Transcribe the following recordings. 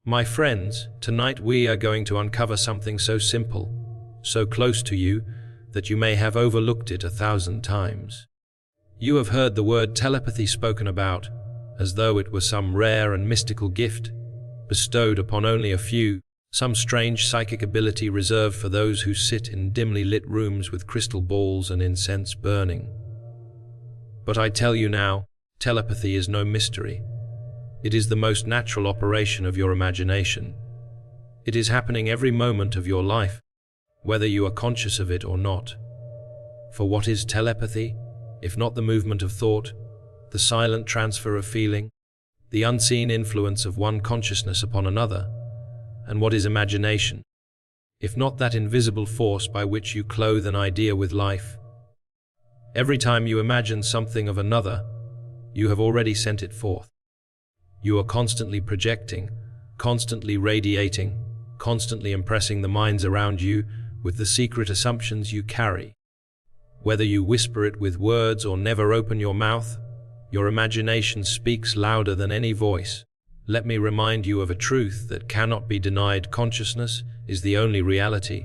My friends, tonight we are going to uncover something so simple, so close to you, that you may have overlooked it 1,000 times. You have heard the word telepathy spoken about, as though it were some rare and mystical gift, bestowed upon only a few, some strange psychic ability reserved for those who sit in dimly lit rooms with crystal balls and incense burning. But I tell you now, telepathy is no mystery. It is the most natural operation of your imagination. It is happening every moment of your life, whether you are conscious of it or not. For what is telepathy, if not the movement of thought, the silent transfer of feeling, the unseen influence of one consciousness upon another? And what is imagination, if not that invisible force by which you clothe an idea with life? Every time you imagine something of another, you have already sent it forth. You are constantly projecting, constantly radiating, constantly impressing the minds around you with the secret assumptions you carry. Whether you whisper it with words or never open your mouth, your imagination speaks louder than any voice. Let me remind you of a truth that cannot be denied. Consciousness is the only reality.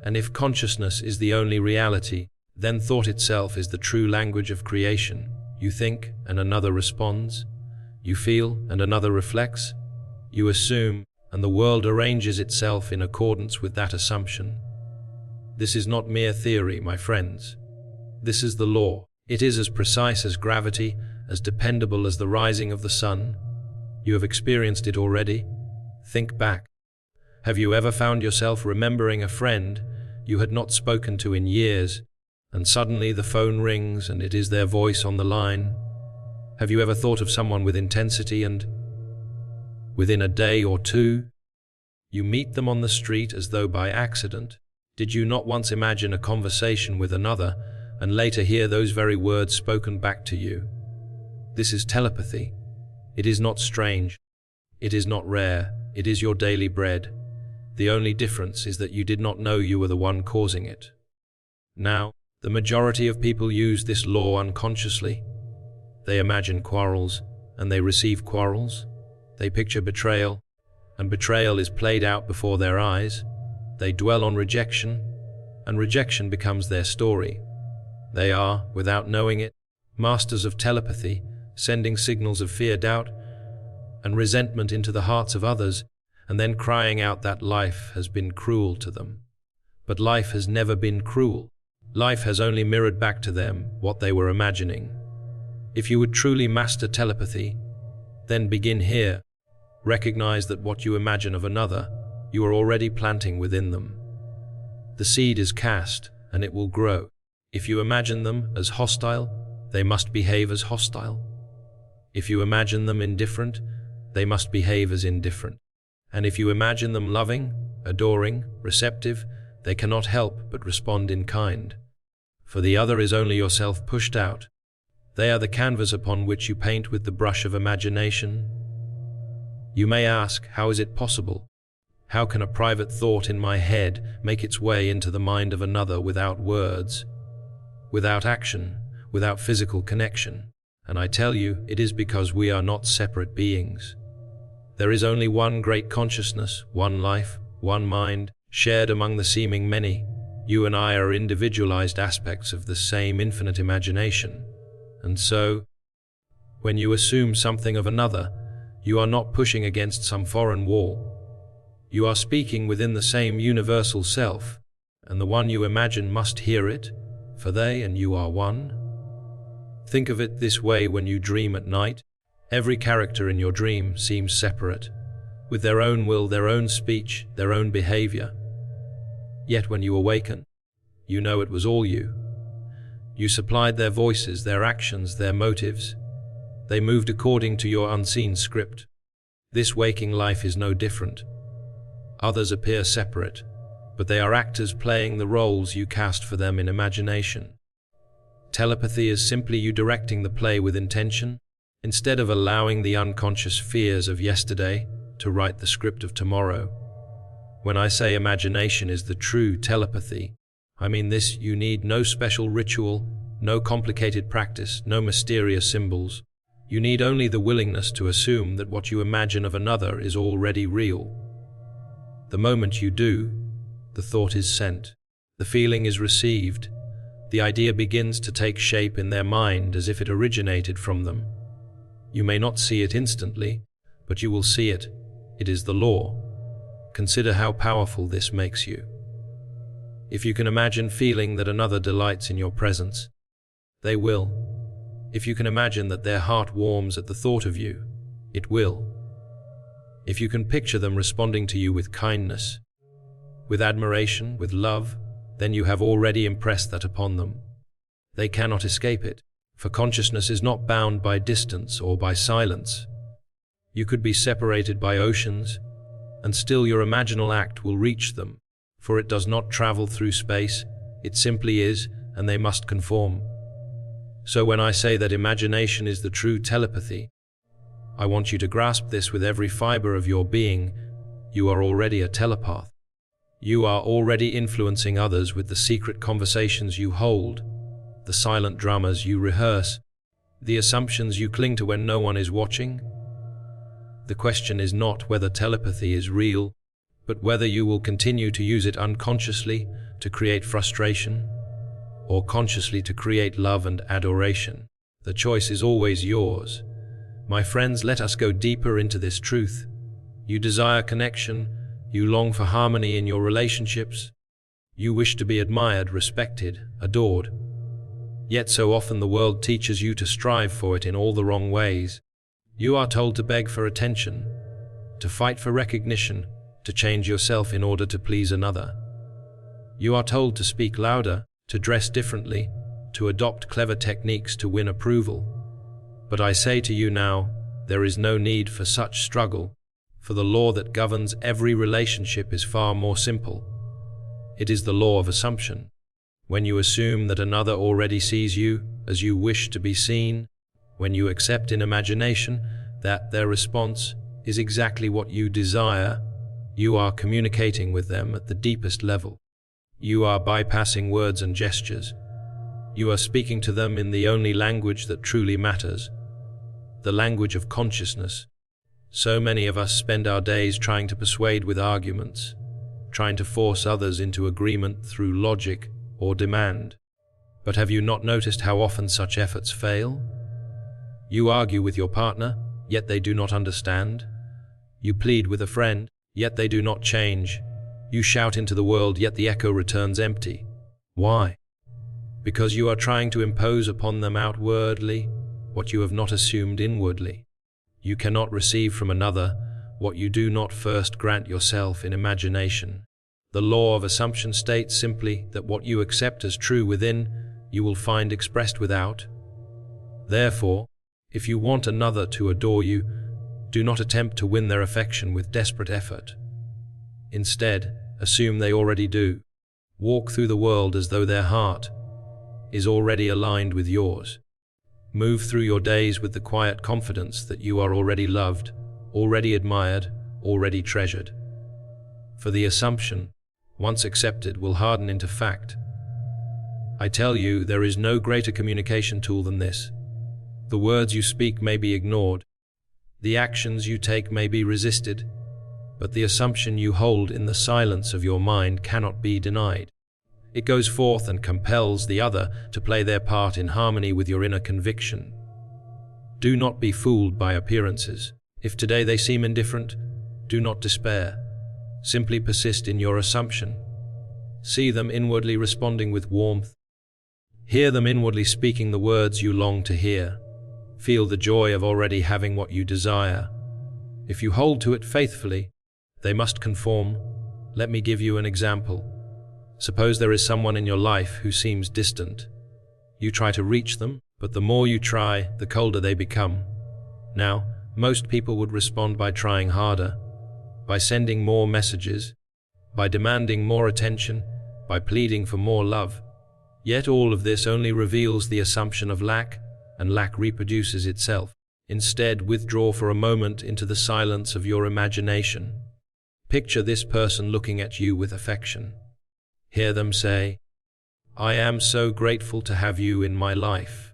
And if consciousness is the only reality, then thought itself is the true language of creation. You think, and another responds. You feel, and another reflects. You assume, and the world arranges itself in accordance with that assumption. This is not mere theory, my friends. This is the law. It is as precise as gravity, as dependable as the rising of the sun. You have experienced it already. Think back. Have you ever found yourself remembering a friend you had not spoken to in years, and suddenly the phone rings and it is their voice on the line? Have you ever thought of someone with intensity and, within a day or two, you meet them on the street as though by accident? Did you not once imagine a conversation with another and later hear those very words spoken back to you? This is telepathy. It is not strange. It is not rare. It is your daily bread. The only difference is that you did not know you were the one causing it. Now, the majority of people use this law unconsciously. They imagine quarrels, and they receive quarrels. They picture betrayal, and betrayal is played out before their eyes. They dwell on rejection, and rejection becomes their story. They are, without knowing it, masters of telepathy, sending signals of fear, doubt, and resentment into the hearts of others, and then crying out that life has been cruel to them. But life has never been cruel. Life has only mirrored back to them what they were imagining. If you would truly master telepathy, then begin here. Recognize that what you imagine of another, you are already planting within them. The seed is cast, and it will grow. If you imagine them as hostile, they must behave as hostile. If you imagine them indifferent, they must behave as indifferent. And if you imagine them loving, adoring, receptive, they cannot help but respond in kind. For the other is only yourself pushed out. They are the canvas upon which you paint with the brush of imagination. You may ask, how is it possible? How can a private thought in my head make its way into the mind of another without words, without action, without physical connection? And I tell you, it is because we are not separate beings. There is only one great consciousness, one life, one mind, shared among the seeming many. You and I are individualized aspects of the same infinite imagination. And so, when you assume something of another, you are not pushing against some foreign wall. You are speaking within the same universal self, and the one you imagine must hear it, for they and you are one. Think of it this way: when you dream at night, every character in your dream seems separate, with their own will, their own speech, their own behavior. Yet when you awaken, you know it was all you. You supplied their voices, their actions, their motives. They moved according to your unseen script. This waking life is no different. Others appear separate, but they are actors playing the roles you cast for them in imagination. Telepathy is simply you directing the play with intention, instead of allowing the unconscious fears of yesterday to write the script of tomorrow. When I say imagination is the true telepathy, I mean this: you need no special ritual, no complicated practice, no mysterious symbols. You need only the willingness to assume that what you imagine of another is already real. The moment you do, the thought is sent, the feeling is received, the idea begins to take shape in their mind as if it originated from them. You may not see it instantly, but you will see it. It is the law. Consider how powerful this makes you. If you can imagine feeling that another delights in your presence, they will. If you can imagine that their heart warms at the thought of you, it will. If you can picture them responding to you with kindness, with admiration, with love, then you have already impressed that upon them. They cannot escape it, for consciousness is not bound by distance or by silence. You could be separated by oceans, and still your imaginal act will reach them, for it does not travel through space, it simply is, and they must conform. So when I say that imagination is the true telepathy, I want you to grasp this with every fiber of your being. You are already a telepath. You are already influencing others with the secret conversations you hold, the silent dramas you rehearse, the assumptions you cling to when no one is watching. The question is not whether telepathy is real, but whether you will continue to use it unconsciously to create frustration, or consciously to create love and adoration. The choice is always yours. My friends, let us go deeper into this truth. You desire connection, you long for harmony in your relationships, you wish to be admired, respected, adored. Yet so often the world teaches you to strive for it in all the wrong ways. You are told to beg for attention, to fight for recognition, to change yourself in order to please another. You are told to speak louder, to dress differently, to adopt clever techniques to win approval. But I say to you now, there is no need for such struggle, for the law that governs every relationship is far more simple. It is the law of assumption. When you assume that another already sees you as you wish to be seen, when you accept in imagination that their response is exactly what you desire, you are communicating with them at the deepest level. You are bypassing words and gestures. You are speaking to them in the only language that truly matters, the language of consciousness. So many of us spend our days trying to persuade with arguments, trying to force others into agreement through logic or demand. But have you not noticed how often such efforts fail? You argue with your partner, yet they do not understand. You plead with a friend, yet they do not change. You shout into the world, yet the echo returns empty. Why? Because you are trying to impose upon them outwardly what you have not assumed inwardly. You cannot receive from another what you do not first grant yourself in imagination. The law of assumption states simply that what you accept as true within, you will find expressed without. Therefore, if you want another to adore you, do not attempt to win their affection with desperate effort. Instead, assume they already do. Walk through the world as though their heart is already aligned with yours. Move through your days with the quiet confidence that you are already loved, already admired, already treasured. For the assumption, once accepted, will harden into fact. I tell you, there is no greater communication tool than this. The words you speak may be ignored, the actions you take may be resisted, but the assumption you hold in the silence of your mind cannot be denied. It goes forth and compels the other to play their part in harmony with your inner conviction. Do not be fooled by appearances. If today they seem indifferent, do not despair. Simply persist in your assumption. See them inwardly responding with warmth. Hear them inwardly speaking the words you long to hear. Feel the joy of already having what you desire. If you hold to it faithfully, they must conform. Let me give you an example. Suppose there is someone in your life who seems distant. You try to reach them, but the more you try, the colder they become. Now, most people would respond by trying harder, by sending more messages, by demanding more attention, by pleading for more love. Yet all of this only reveals the assumption of lack, and lack reproduces itself. Instead, withdraw for a moment into the silence of your imagination. Picture this person looking at you with affection. Hear them say, "I am so grateful to have you in my life."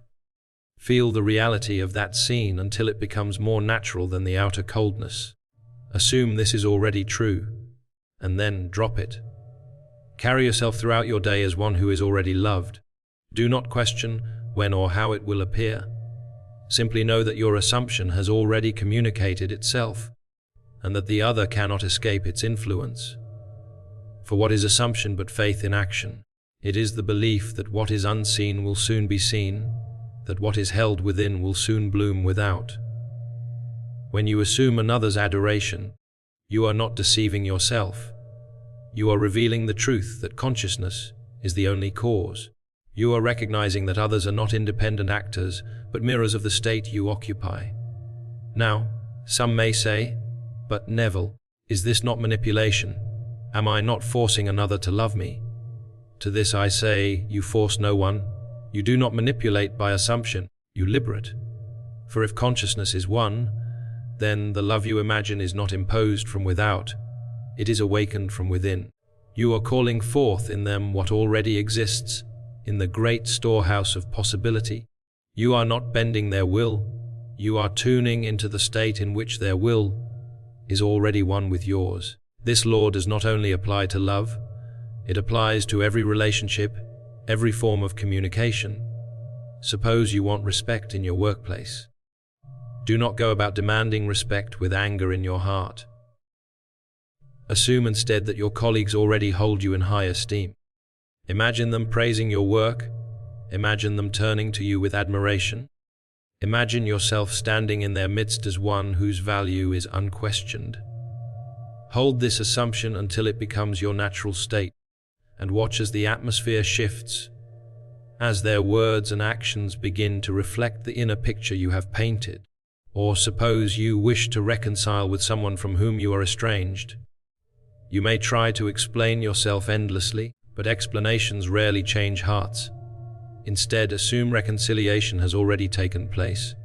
Feel the reality of that scene until it becomes more natural than the outer coldness. Assume this is already true, and then drop it. Carry yourself throughout your day as one who is already loved. Do not question when or how it will appear. Simply know that your assumption has already communicated itself, and that the other cannot escape its influence. For what is assumption but faith in action? It is the belief that what is unseen will soon be seen, that what is held within will soon bloom without. When you assume another's adoration, you are not deceiving yourself. You are revealing the truth that consciousness is the only cause. You are recognizing that others are not independent actors, but mirrors of the state you occupy. Now, some may say, "But Neville, is this not manipulation? Am I not forcing another to love me?" To this I say, you force no one. You do not manipulate by assumption, you liberate. For if consciousness is one, then the love you imagine is not imposed from without, it is awakened from within. You are calling forth in them what already exists, in the great storehouse of possibility. You are not bending their will, you are tuning into the state in which their will is already one with yours. This law does not only apply to love, it applies to every relationship, every form of communication. Suppose you want respect in your workplace. Do not go about demanding respect with anger in your heart. Assume instead that your colleagues already hold you in high esteem. Imagine them praising your work. Imagine them turning to you with admiration. Imagine yourself standing in their midst as one whose value is unquestioned. Hold this assumption until it becomes your natural state, and watch as the atmosphere shifts, as their words and actions begin to reflect the inner picture you have painted. Or suppose you wish to reconcile with someone from whom you are estranged. You may try to explain yourself endlessly, but explanations rarely change hearts. Instead, assume reconciliation has already taken place.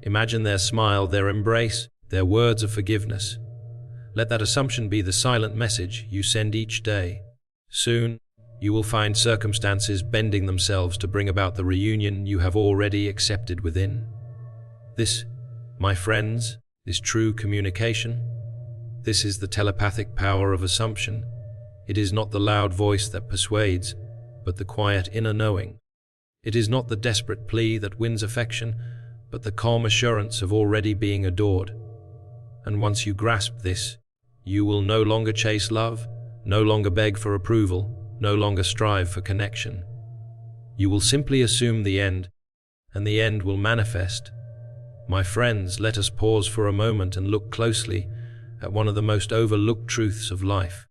Imagine their smile, their embrace, their words of forgiveness. Let that assumption be the silent message you send each day. Soon, you will find circumstances bending themselves to bring about the reunion you have already accepted within. This, my friends, is true communication. This is the telepathic power of assumption. It is not the loud voice that persuades, but the quiet inner knowing. It is not the desperate plea that wins affection, but the calm assurance of already being adored. And once you grasp this, you will no longer chase love, no longer beg for approval, no longer strive for connection. You will simply assume the end, and the end will manifest. My friends, let us pause for a moment and look closely at one of the most overlooked truths of life.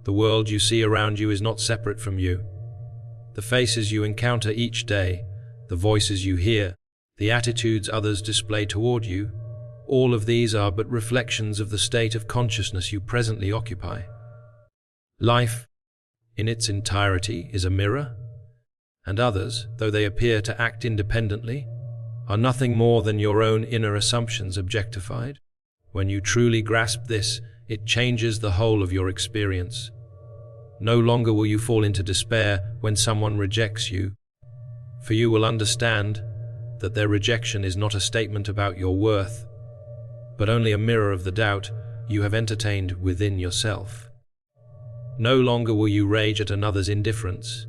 The world you see around you is not separate from you. The faces you encounter each day, the voices you hear, the attitudes others display toward you, all of these are but reflections of the state of consciousness you presently occupy. Life, in its entirety, is a mirror, and others, though they appear to act independently, are nothing more than your own inner assumptions objectified. When you truly grasp this, it changes the whole of your experience. No longer will you fall into despair when someone rejects you, for you will understand that their rejection is not a statement about your worth, but only a mirror of the doubt you have entertained within yourself. No longer will you rage at another's indifference,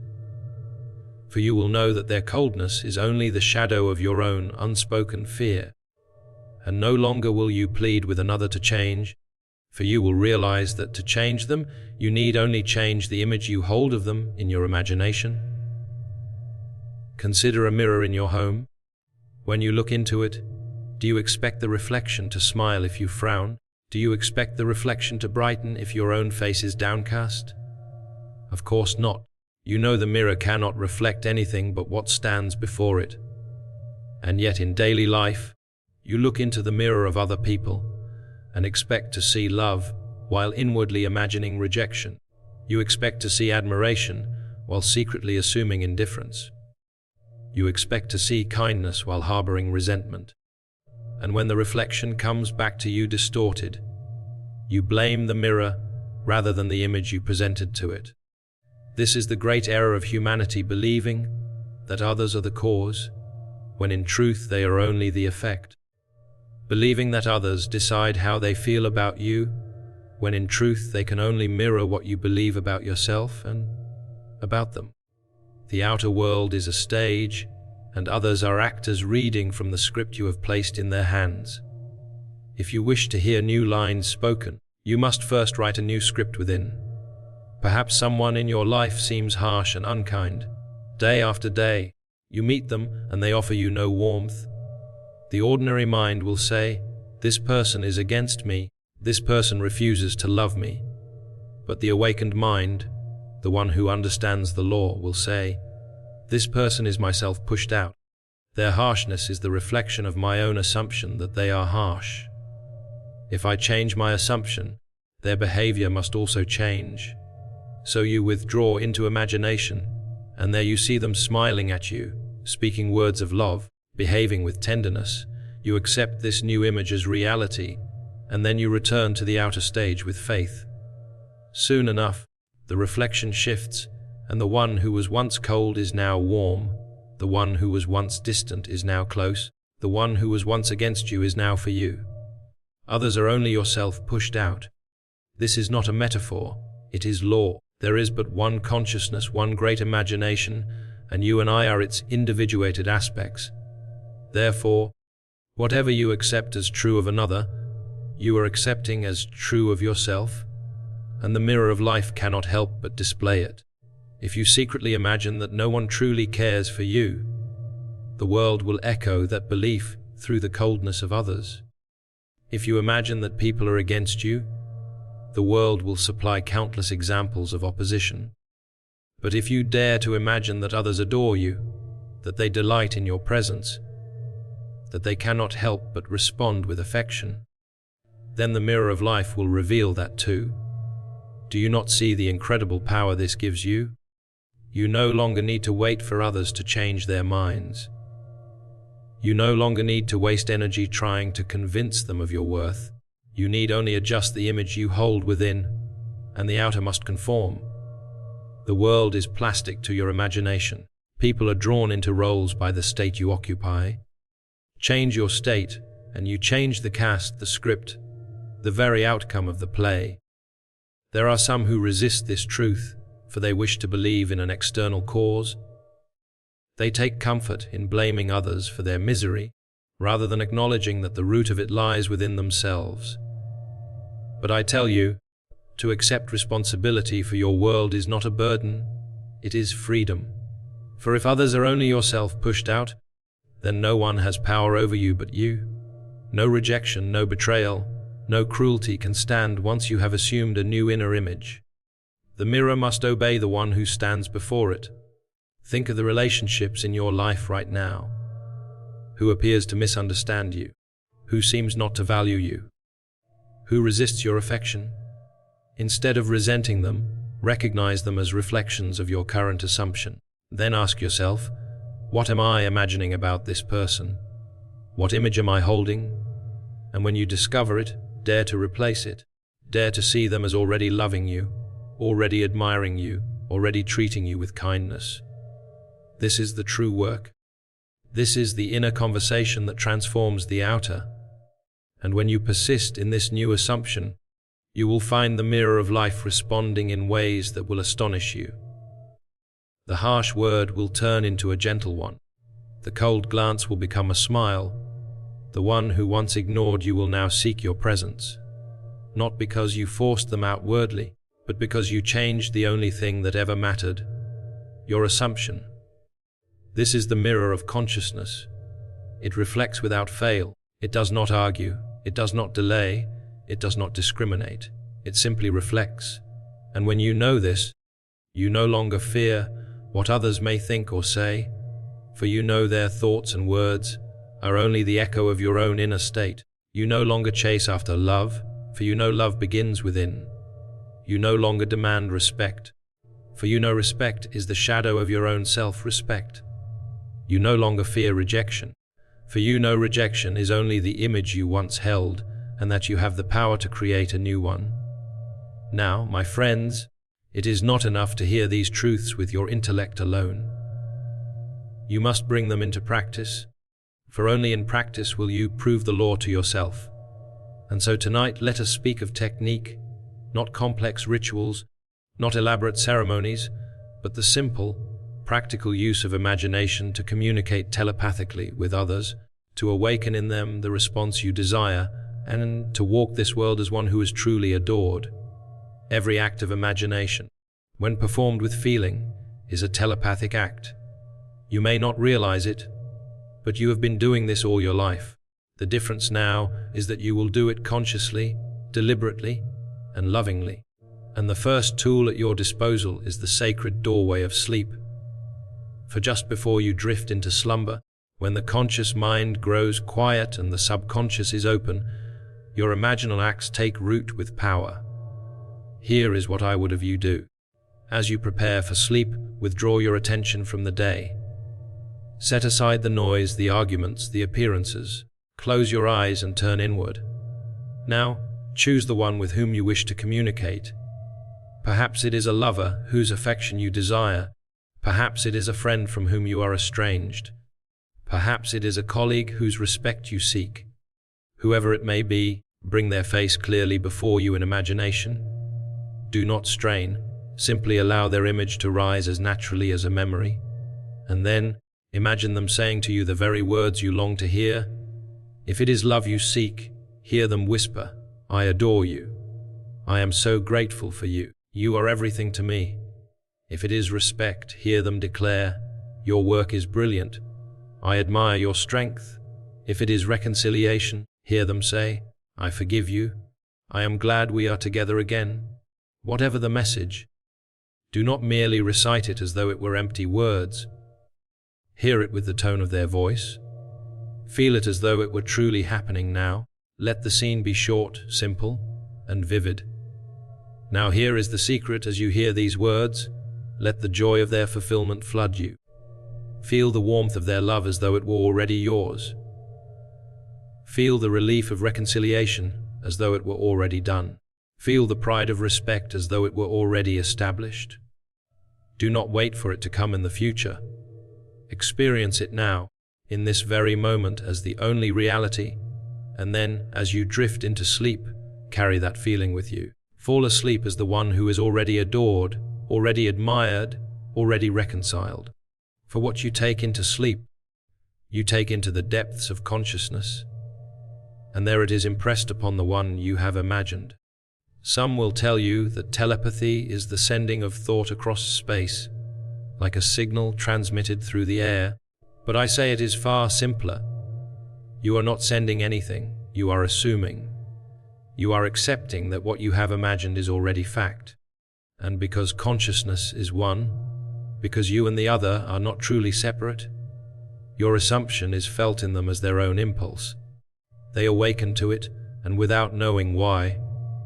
for you will know that their coldness is only the shadow of your own unspoken fear. And no longer will you plead with another to change, for you will realize that to change them, you need only change the image you hold of them in your imagination. Consider a mirror in your home. When you look into it, do you expect the reflection to smile if you frown? Do you expect the reflection to brighten if your own face is downcast? Of course not. You know the mirror cannot reflect anything but what stands before it. And yet in daily life, you look into the mirror of other people and expect to see love while inwardly imagining rejection. You expect to see admiration while secretly assuming indifference. You expect to see kindness while harboring resentment. And when the reflection comes back to you distorted, you blame the mirror rather than the image you presented to it. This is the great error of humanity, believing that others are the cause, when in truth they are only the effect. Believing that others decide how they feel about you, when in truth they can only mirror what you believe about yourself and about them. The outer world is a stage, and others are actors reading from the script you have placed in their hands. If you wish to hear new lines spoken, you must first write a new script within. Perhaps someone in your life seems harsh and unkind. Day after day, you meet them and they offer you no warmth. The ordinary mind will say, "This person is against me, this person refuses to love me." But the awakened mind, the one who understands the law, will say, "This person is myself pushed out. Their harshness is the reflection of my own assumption that they are harsh. If I change my assumption, their behavior must also change." So you withdraw into imagination, and there you see them smiling at you, speaking words of love, behaving with tenderness. You accept this new image as reality, and then you return to the outer stage with faith. Soon enough, the reflection shifts, and the one who was once cold is now warm, the one who was once distant is now close, the one who was once against you is now for you. Others are only yourself pushed out. This is not a metaphor, it is law. There is but one consciousness, one great imagination, and you and I are its individuated aspects. Therefore, whatever you accept as true of another, you are accepting as true of yourself, and the mirror of life cannot help but display it. If you secretly imagine that no one truly cares for you, the world will echo that belief through the coldness of others. If you imagine that people are against you, the world will supply countless examples of opposition. But if you dare to imagine that others adore you, that they delight in your presence, that they cannot help but respond with affection, then the mirror of life will reveal that too. Do you not see the incredible power this gives you? You no longer need to wait for others to change their minds. You no longer need to waste energy trying to convince them of your worth. You need only adjust the image you hold within, and the outer must conform. The world is plastic to your imagination. People are drawn into roles by the state you occupy. Change your state, and you change the cast, the script, the very outcome of the play. There are some who resist this truth, for they wish to believe in an external cause. They take comfort in blaming others for their misery, rather than acknowledging that the root of it lies within themselves. But I tell you, to accept responsibility for your world is not a burden, it is freedom. For if others are only yourself pushed out, then no one has power over you but you. No rejection, no betrayal, no cruelty can stand once you have assumed a new inner image. The mirror must obey the one who stands before it. Think of the relationships in your life right now. Who appears to misunderstand you? Who seems not to value you? Who resists your affection? Instead of resenting them, recognize them as reflections of your current assumption. Then ask yourself, what am I imagining about this person? What image am I holding? And when you discover it, dare to replace it. Dare to see them as already loving you, already admiring you, already treating you with kindness. This is the true work. This is the inner conversation that transforms the outer. And when you persist in this new assumption, you will find the mirror of life responding in ways that will astonish you. The harsh word will turn into a gentle one. The cold glance will become a smile. The one who once ignored you will now seek your presence. Not because you forced them outwardly, but because you changed the only thing that ever mattered, your assumption. This is the mirror of consciousness. It reflects without fail. It does not argue. It does not delay. It does not discriminate. It simply reflects. And when you know this, you no longer fear what others may think or say, for you know their thoughts and words are only the echo of your own inner state. You no longer chase after love, for you know love begins within. You no longer demand respect, for you know respect is the shadow of your own self-respect. You no longer fear rejection, for you know rejection is only the image you once held, and that you have the power to create a new one. Now, my friends, it is not enough to hear these truths with your intellect alone. You must bring them into practice. for only in practice will you prove the law to yourself. And so tonight let us speak of technique, not complex rituals, not elaborate ceremonies, but the simple, practical use of imagination to communicate telepathically with others, to awaken in them the response you desire, and to walk this world as one who is truly adored. Every act of imagination, when performed with feeling, is a telepathic act. You may not realize it, but you have been doing this all your life. The difference now is that you will do it consciously, deliberately, and lovingly. And the first tool at your disposal is the sacred doorway of sleep. For just before you drift into slumber, when the conscious mind grows quiet and the subconscious is open, your imaginal acts take root with power. Here is what I would have you do. As you prepare for sleep, withdraw your attention from the day. Set aside the noise, the arguments, the appearances. Close your eyes and turn inward. Now, choose the one with whom you wish to communicate. Perhaps it is a lover whose affection you desire. Perhaps it is a friend from whom you are estranged. Perhaps it is a colleague whose respect you seek. Whoever it may be, bring their face clearly before you in imagination. Do not strain, simply allow their image to rise as naturally as a memory. And then, imagine them saying to you the very words you long to hear. If it is love you seek, hear them whisper, "I adore you. I am so grateful for you. You are everything to me." If it is respect, hear them declare, "Your work is brilliant. I admire your strength." If it is reconciliation, hear them say, "I forgive you. I am glad we are together again." Whatever the message, do not merely recite it as though it were empty words. Hear it with the tone of their voice. Feel it as though it were truly happening now. Let the scene be short, simple, and vivid. Now here is the secret. As you hear these words, let the joy of their fulfillment flood you. Feel the warmth of their love as though it were already yours. Feel the relief of reconciliation as though it were already done. Feel the pride of respect as though it were already established. Do not wait for it to come in the future. Experience it now, in this very moment, as the only reality, and then, as you drift into sleep, carry that feeling with you. Fall asleep as the one who is already adored, already admired, already reconciled. For what you take into sleep, you take into the depths of consciousness, and there it is impressed upon the one you have imagined. Some will tell you that telepathy is the sending of thought across space, like a signal transmitted through the air, but I say it is far simpler. You are not sending anything, you are assuming. You are accepting that what you have imagined is already fact. And because consciousness is one, because you and the other are not truly separate, your assumption is felt in them as their own impulse. They awaken to it, and without knowing why,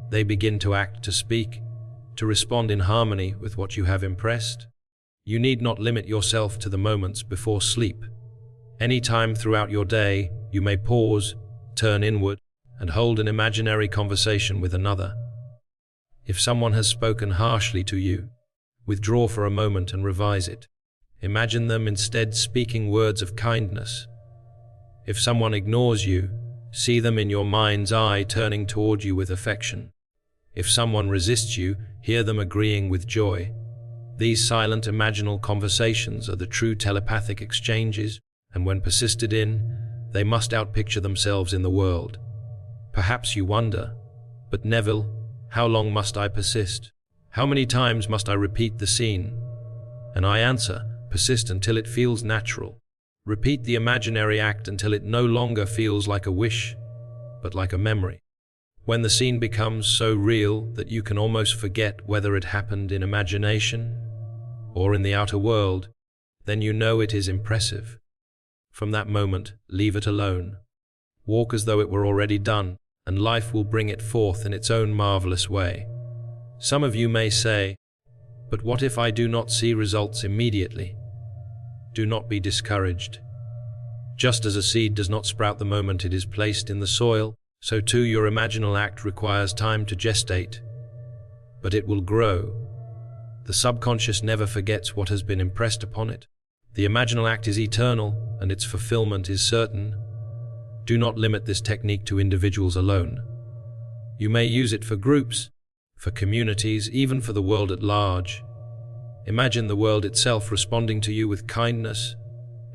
they begin to act, to speak, to respond in harmony with what you have impressed. You need not limit yourself to the moments before sleep. Any time throughout your day, you may pause, turn inward, and hold an imaginary conversation with another. If someone has spoken harshly to you, withdraw for a moment and revise it. Imagine them instead speaking words of kindness. If someone ignores you, see them in your mind's eye turning toward you with affection. If someone resists you, hear them agreeing with joy. These silent imaginal conversations are the true telepathic exchanges, and when persisted in, they must outpicture themselves in the world. Perhaps you wonder, but Neville, how long must I persist? How many times must I repeat the scene? And I answer, persist until it feels natural. Repeat the imaginary act until it no longer feels like a wish, but like a memory. When the scene becomes so real that you can almost forget whether it happened in imagination or in the outer world, then you know it is impressive. From that moment, leave it alone. Walk as though it were already done, and life will bring it forth in its own marvelous way. Some of you may say, but what if I do not see results immediately? Do not be discouraged. Just as a seed does not sprout the moment it is placed in the soil, so too your imaginal act requires time to gestate. But it will grow. The subconscious never forgets what has been impressed upon it. The imaginal act is eternal, and its fulfillment is certain. Do not limit this technique to individuals alone. You may use it for groups, for communities, even for the world at large. Imagine the world itself responding to you with kindness.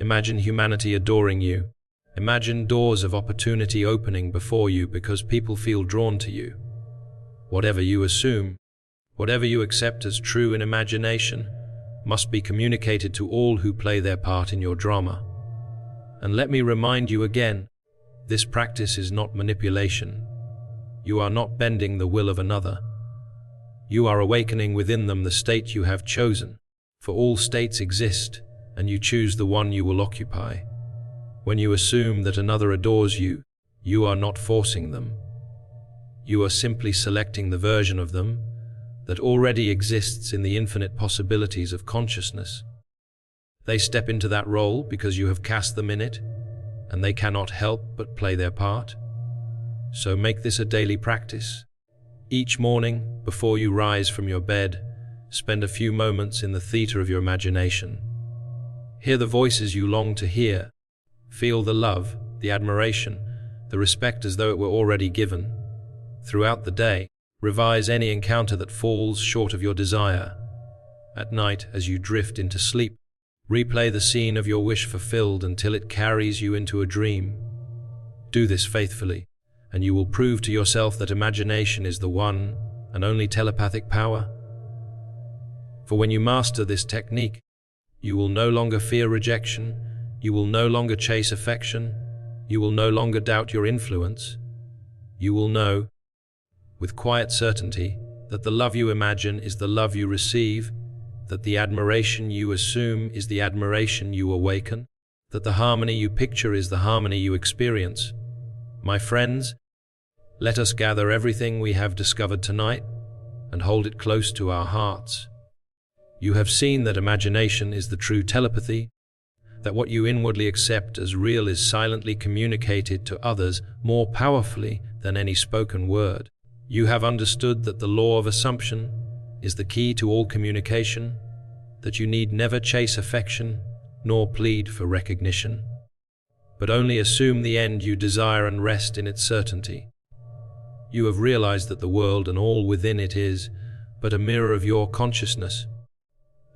Imagine humanity adoring you. Imagine doors of opportunity opening before you because people feel drawn to you. Whatever you assume, whatever you accept as true in imagination, must be communicated to all who play their part in your drama. And let me remind you again, this practice is not manipulation. You are not bending the will of another. You are awakening within them the state you have chosen, for all states exist, and you choose the one you will occupy. When you assume that another adores you, you are not forcing them. You are simply selecting the version of them that already exists in the infinite possibilities of consciousness. They step into that role because you have cast them in it, and they cannot help but play their part. So make this a daily practice. Each morning, before you rise from your bed, spend a few moments in the theater of your imagination. Hear the voices you long to hear. Feel the love, the admiration, the respect as though it were already given. Throughout the day, revise any encounter that falls short of your desire. At night, as you drift into sleep, replay the scene of your wish fulfilled until it carries you into a dream. Do this faithfully, and you will prove to yourself that imagination is the one and only telepathic power. For when you master this technique, you will no longer fear rejection, you will no longer chase affection, you will no longer doubt your influence. You will know, with quiet certainty, that the love you imagine is the love you receive, that the admiration you assume is the admiration you awaken, that the harmony you picture is the harmony you experience. My friends, let us gather everything we have discovered tonight and hold it close to our hearts. You have seen that imagination is the true telepathy, that what you inwardly accept as real is silently communicated to others more powerfully than any spoken word. You have understood that the law of assumption is the key to all communication, that you need never chase affection nor plead for recognition, but only assume the end you desire and rest in its certainty. You have realized that the world and all within it is but a mirror of your consciousness,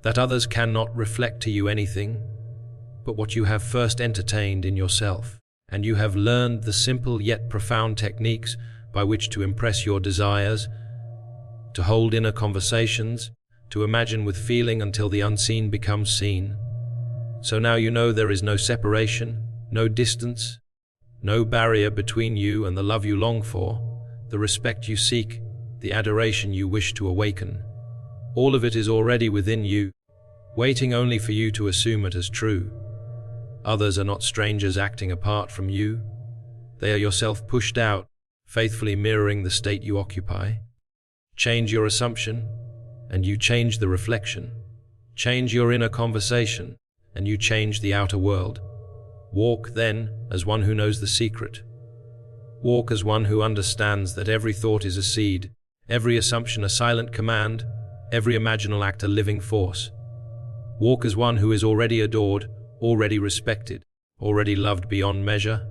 that others cannot reflect to you anything but what you have first entertained in yourself, and you have learned the simple yet profound techniques by which to impress your desires, to hold inner conversations, to imagine with feeling until the unseen becomes seen. So now you know there is no separation, no distance, no barrier between you and the love you long for, the respect you seek, the adoration you wish to awaken. All of it is already within you, waiting only for you to assume it as true. Others are not strangers acting apart from you. They are yourself pushed out, faithfully mirroring the state you occupy. Change your assumption, and you change the reflection. Change your inner conversation, and you change the outer world. Walk, then, as one who knows the secret. Walk as one who understands that every thought is a seed, every assumption a silent command, every imaginal act a living force. Walk as one who is already adored, already respected, already loved beyond measure.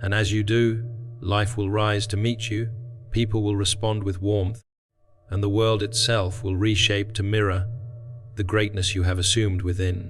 And as you do, life will rise to meet you, people will respond with warmth, and the world itself will reshape to mirror the greatness you have assumed within.